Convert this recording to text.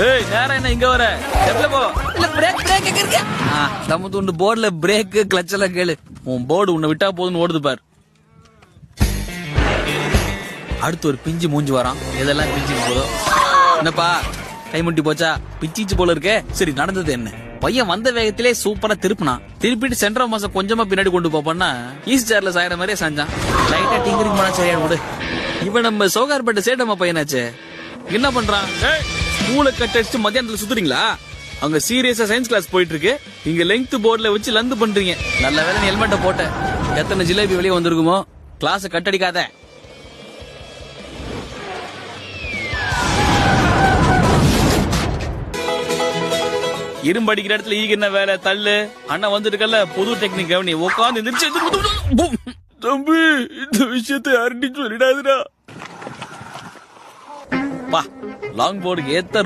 ஏய் நேரா என்ன இங்க வர லெஃப்ட்ல போ. இல்ல பிரேக் பிரேக் எங்க இருக்கு? நம்ம துண்டு போர்டுல பிரேக் கிளட்ச் எல்லாம் கேளு. உன் போர்டு உன்னை விட்டா போதுன்னு ஓடுது பார். அடுத்து ஒரு பிஞ்சு மூஞ்சி வரான். இதெல்லாம் பிஞ்சுக்கு போதும். என்னப்பா கை முட்டி போச்சா? பிச்சிச்சு போல இருக்கே. சரி நடந்தது என்ன? பையன் வந்த வேகத்திலே சூப்பரா திருப்பிட்டு சென்ட்ரல் மாசம் கொஞ்சமா பின்னாடி கொண்டு போப்பான்னா ஈஸ்ட் சேர்ல சாயிற மாதிரியே செஞ்சான். லைட்டா டிங்கரிங் பண்ணா சரியா விடு. இவன் நம்ம சோகார்பேட்டை சேட்டம்மா பையனாச்சே. என்ன பண்றான்? ஸ்கூல கட் அடிச்சு மத்தியானத்துல சுத்துறீங்களா? அங்க சீரியஸா சயின்ஸ் கிளாஸ் போயிட்டு இருக்கு. இங்க லெங்த் போர்ட்ல வச்சு லந்து பண்றீங்க. நல்ல வேலை நீ ஹெல்மெட்ட போட்ட. எத்தனை ஜிலேபி வெளியே வந்திருக்குமோ. கிளாஸ் கட் அடிக்காத. இரும்பு அடிக்கிற இடத்துல ஈக என்ன வேலை? தள்ளு. அண்ணன் வந்துட்டுக்கல்ல புது டெக்னிக் கவனி. உட்காந்து எந்திரிச்சு தம்பி இந்த விஷயத்தை யார்கிட்டயும் சொல்லிடாதுடா. லாங் போர்டுக்கு ஏத்த